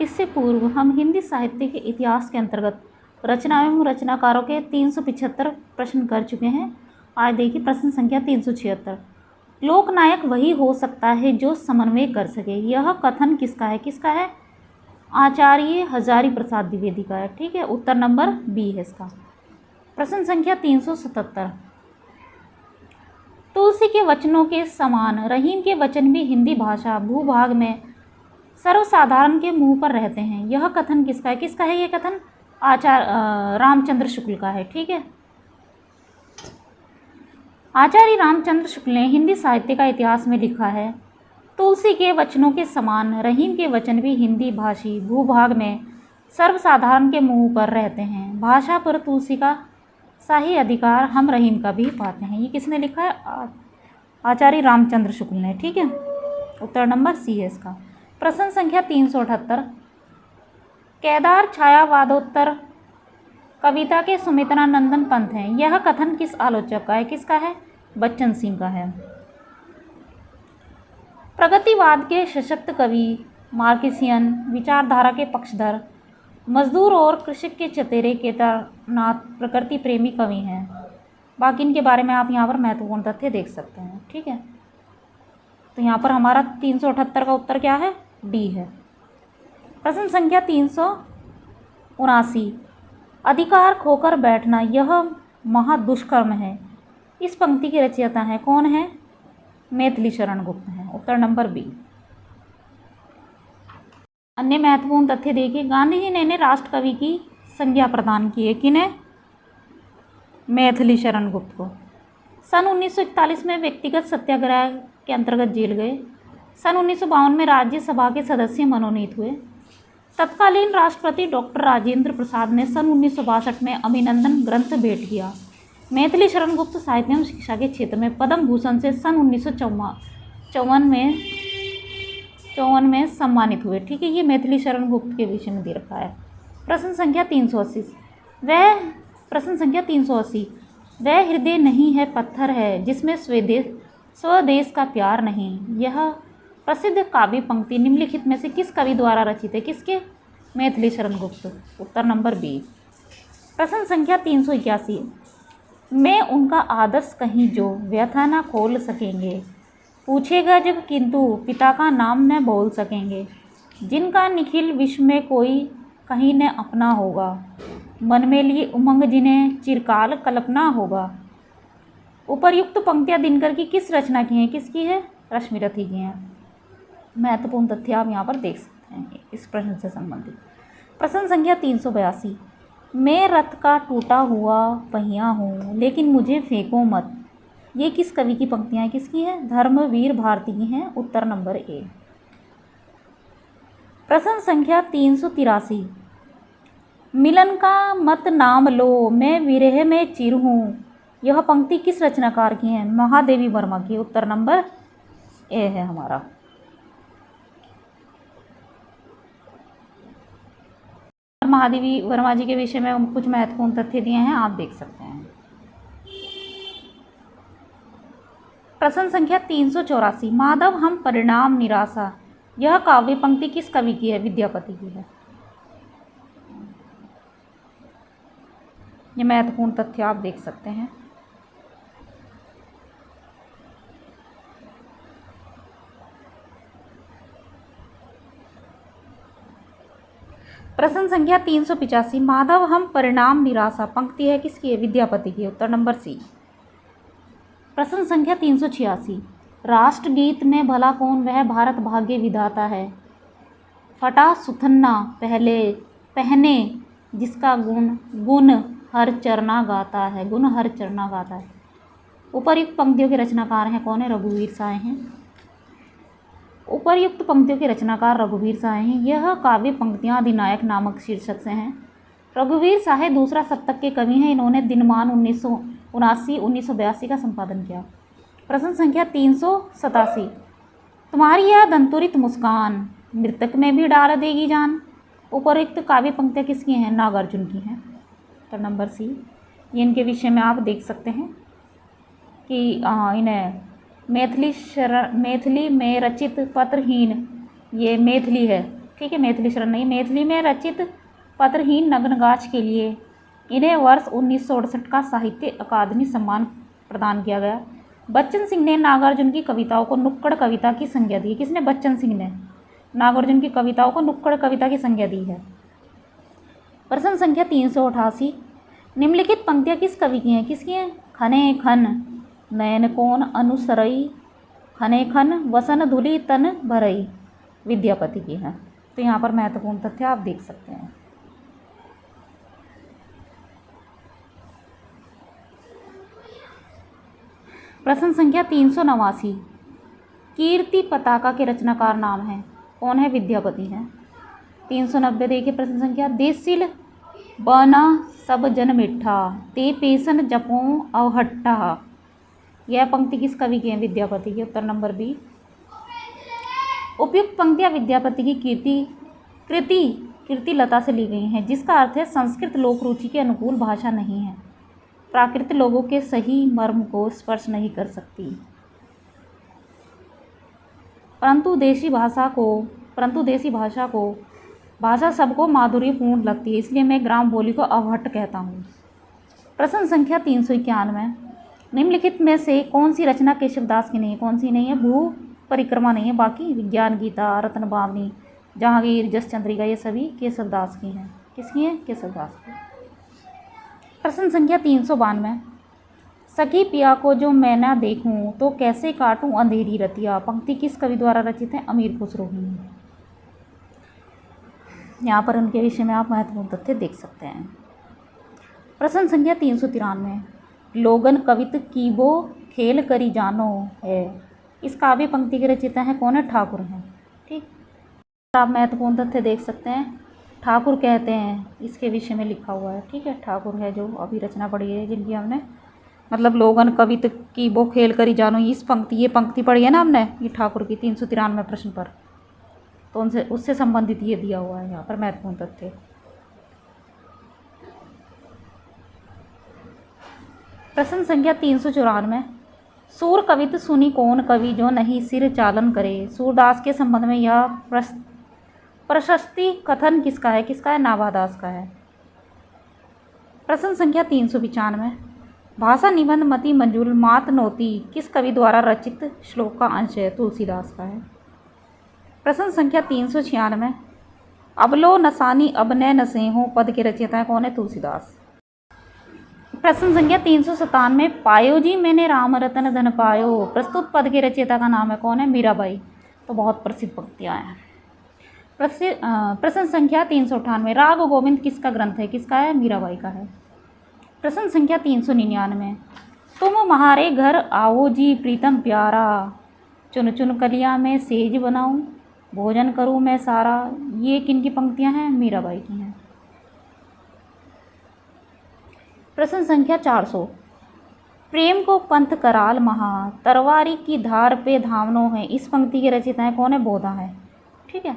इससे पूर्व हम हिंदी साहित्य के इतिहास के अंतर्गत रचना एवं रचनाकारों के 375 प्रश्न कर चुके हैं। आज देखिए प्रश्न संख्या 376। लोकनायक वही हो सकता है जो समन्वय कर सके। यह कथन किसका है? किसका है? आचार्य हजारी प्रसाद द्विवेदी का है। ठीक है, उत्तर नंबर बी है इसका। प्रश्न संख्या 377। तुलसी के वचनों के समान रहीम के वचन भी हिंदी भाषा भूभाग में सर्वसाधारण के मुंह पर रहते हैं। यह कथन किसका है? किसका है ये कथन? रामचंद्र शुक्ल का है। ठीक है, आचार्य रामचंद्र शुक्ल ने हिंदी साहित्य का इतिहास में लिखा है, तुलसी के वचनों के समान रहीम के वचन भी हिंदी भाषी भूभाग में सर्वसाधारण के मुंह पर रहते हैं। भाषा पर तुलसी का शाही अधिकार हम रहीम का भी पाते हैं। ये किसने लिखा है? आचार्य रामचंद्र शुक्ल ने। ठीक है, उत्तर नंबर सी है इसका। प्रश्न संख्या 378। केदार छायावादोत्तर कविता के सुमित्रा नंदन पंत हैं। यह कथन किस आलोचक का है? किसका है? बच्चन सिंह का है। प्रगतिवाद के सशक्त कवि, मार्क्सियन विचारधारा के पक्षधर, मजदूर और कृषक के चतेरे केदारनाथ प्रकृति प्रेमी कवि हैं। बाकी इनके बारे में आप यहाँ पर महत्वपूर्ण तथ्य देख सकते हैं। ठीक है, तो यहाँ पर हमारा 378 का उत्तर क्या है? डी है। प्रश्न संख्या 379। अधिकार खोकर बैठना यह महादुष्कर्म है। इस पंक्ति के रचयिता हैं कौन है? मैथिली शरण गुप्त हैं। उत्तर नंबर बी। अन्य महत्वपूर्ण तथ्य देखिए, गांधी जी ने राष्ट्र कवि की संज्ञा प्रदान की है। किन्हें? मैथिली शरण गुप्त को। सन 1941 में व्यक्तिगत सत्याग्रह के अंतर्गत जेल गए। सन 1952 में राज्यसभा के सदस्य मनोनीत हुए। तत्कालीन राष्ट्रपति डॉक्टर राजेंद्र प्रसाद ने सन 1962 में अभिनंदन ग्रंथ भेंट किया। मैथिली शरण गुप्त साहित्य एवं शिक्षा के क्षेत्र में पद्म भूषण से सन 1954 में सम्मानित हुए। ठीक है, ये मैथिली शरण गुप्त के विषय में दे रखा है। प्रश्न संख्या 380। वह हृदय नहीं है पत्थर है जिसमें स्वदेश का प्यार नहीं। यह प्रसिद्ध काव्य पंक्ति निम्नलिखित में से किस कवि द्वारा रचित है? किसके? मैथिली शरण गुप्त। उत्तर नंबर बी। प्रश्न संख्या 381। मैं उनका आदर्श कहीं जो व्यथा न खोल सकेंगे, पूछेगा जब किंतु पिता का नाम न बोल सकेंगे, जिनका निखिल विश्व में कोई कहीं न अपना होगा, मन में लिए उमंग जिन्हें चिरकाल कल्पना होगा। उपर्युक्त पंक्तियाँ दिनकर की किस रचना की हैं? किसकी है? रश्मिरथी की हैं। महत्वपूर्ण तथ्य आप यहाँ पर देख सकते हैं इस प्रश्न से संबंधित। प्रश्न संख्या 382। मैं रथ का टूटा हुआ पहिया हूँ लेकिन मुझे फेंको मत। ये किस कवि की पंक्तियाँ हैं? किसकी है? धर्मवीर भारती की हैं। उत्तर नंबर ए। प्रश्न संख्या 383। मिलन का मत नाम लो मैं विरह में चिर हूँ। यह पंक्ति किस रचनाकार की है? महादेवी वर्मा की। उत्तर नंबर ए है हमारा। महादेवी वर्मा जी के विषय में कुछ महत्वपूर्ण तथ्य दिए हैं, आप देख सकते हैं। प्रश्न संख्या 384। माधव हम परिणाम निराशा। यह काव्य पंक्ति किस कवि की है? विद्यापति की है। ये महत्वपूर्ण तथ्य आप देख सकते हैं। प्रश्न संख्या 385। माधव हम परिणाम निराशा पंक्ति है किसकी है? विद्यापति की। उत्तर नंबर सी। प्रश्न संख्या 386। राष्ट्रगीत में भला कौन वह भारत भाग्य विधाता है, फटा सुथन्ना पहने जिसका गुण हर चरना गाता है। गुण हर चरना गाता है। उपर्युक्त पंक्तियों के रचनाकार हैं कौन है? रघुवीर साय हैं। उपर्युक्त पंक्तियों के रचनाकार रघुवीर साय हैं। यह काव्य पंक्तियाँ अधिनायक नामक शीर्षक से हैं। रघुवीर साय दूसरा शतक के कवि हैं। इन्होंने दिनमान 1979-1982 का संपादन किया। प्रश्न संख्या 387। तुम्हारी यह दंतुरित मुस्कान मृतक में भी डाल देगी जान। उपर्युक्त काव्य पंक्तियाँ किसकी हैं? नागार्जुन की हैं। तो नंबर सी। ये इनके विषय में आप देख सकते हैं कि इन्हें मैथिली में रचित पत्रहीन, ये मैथिली है, ठीक है, मैथिली शरण नहीं। मैथिली में रचित पत्रहीन नग्नगाछ के लिए इन्हें वर्ष 1968 का साहित्य अकादमी सम्मान प्रदान किया गया। बच्चन सिंह ने नागार्जुन की कविताओं को नुक्कड़ कविता की संज्ञा दी। किसने? बच्चन सिंह ने नागार्जुन की कविताओं को नुक्कड़ कविता की संज्ञा दी है। प्रश्न संख्या 388, निम्नलिखित पंक्तियाँ किस कवि की हैं? किसकी हैं? खने खन नयन कोन अनुसरई, खने खन वसन धुली तन भरई, विद्यापति की है। तो यहाँ पर महत्वपूर्ण तथ्य आप देख सकते हैं। प्रश्न संख्या 389, कीर्ति पताका के रचनाकार नाम है? कौन है? विद्यापति है। 390 देखिए प्रश्न संख्या, देसिल बना सब जन मिठा, ते पेशन जपों अवहट्टा, यह पंक्ति किस कवि की है? विद्यापति की। उत्तर नंबर बी। उपयुक्त पंक्तियाँ विद्यापति की कीर्ति लता से ली गई हैं, जिसका अर्थ है संस्कृत लोक रुचि के अनुकूल भाषा नहीं है, प्राकृत लोगों के सही मर्म को स्पर्श नहीं कर सकती, परंतु देसी भाषा सबको माधुर्यपूर्ण लगती है, इसलिए मैं ग्राम बोली को अवहट्ट कहता हूँ। प्रश्न संख्या 391, निम्नलिखित में से कौन सी रचना केशवदास की नहीं है? कौन सी नहीं है? भू परिक्रमा नहीं है, बाकी विज्ञान गीता, रत्न बावनी, जहांगीर, जस चंद्रिका, ये सभी केशवदास की हैं। किसकी हैं? केशवदास की। प्रश्न संख्या 392, सखी पिया को जो मैं ना देखूं तो कैसे काटूं अंधेरी रतिया, पंक्ति किस कवि द्वारा रचित है? अमीर खुसरो ही। यहाँ पर उनके विषय में आप महत्वपूर्ण तथ्य देख सकते हैं। प्रश्न संख्या 393, लोगन कवित कीबो खेल करी जानो है, इस काव्य पंक्ति के रचयिता हैं? कौन है? ठाकुर हैं। ठीक, आप महत्वपूर्ण तथ्य देख सकते हैं। ठाकुर कहते हैं, इसके विषय में लिखा हुआ है। ठीक है, ठाकुर है जो अभी रचना पढ़ी है, जिनकी हमने मतलब लोगन कवित कीबो खेल करी जानो, ये पंक्ति पढ़ी है ना हमने, ये ठाकुर की 393 प्रश्न पर, तो उससे संबंधित ये दिया हुआ है यहाँ पर महत्वपूर्ण तथ्य। प्रश्न संख्या 394, सूर कवित सुनी कौन कवि जो नहीं सिर चालन करे, सूरदास के संबंध में यह प्रशस्ति कथन किसका है? किसका है? नाभादास का है। प्रश्न संख्या 395, भाषा निबंध मति मंजूल मात नोती किस कवि द्वारा रचित श्लोक का अंश है? तुलसीदास का है। प्रश्न संख्या 396, अबलो नसानी अब न नसे हो, पद के रचयिता है? कौन है? तुलसीदास। प्रश्न संख्या 397, पायो जी मैंने राम रतन धन पायो, प्रस्तुत पद के रचयिता का नाम है? कौन है? मीराबाई। तो बहुत प्रसिद्ध पंक्तियाँ हैं। प्रश्न संख्या 398, राग गोविंद किसका ग्रंथ है? किसका है? मीराबाई का है। प्रश्न संख्या 399, तुम म्हारे घर आओ जी प्रीतम प्यारा, चुन चुन कलियाँ में सेज बनाऊं, भोजन करूं मैं सारा, ये किन की पंक्तियां हैं? मीराबाई की हैं। प्रश्न संख्या 400, प्रेम को पंथ कराल महा, तरवारी की धार पे धामनो है, इस पंक्ति के रचयिता है? कौन है? बोधा है। ठीक है।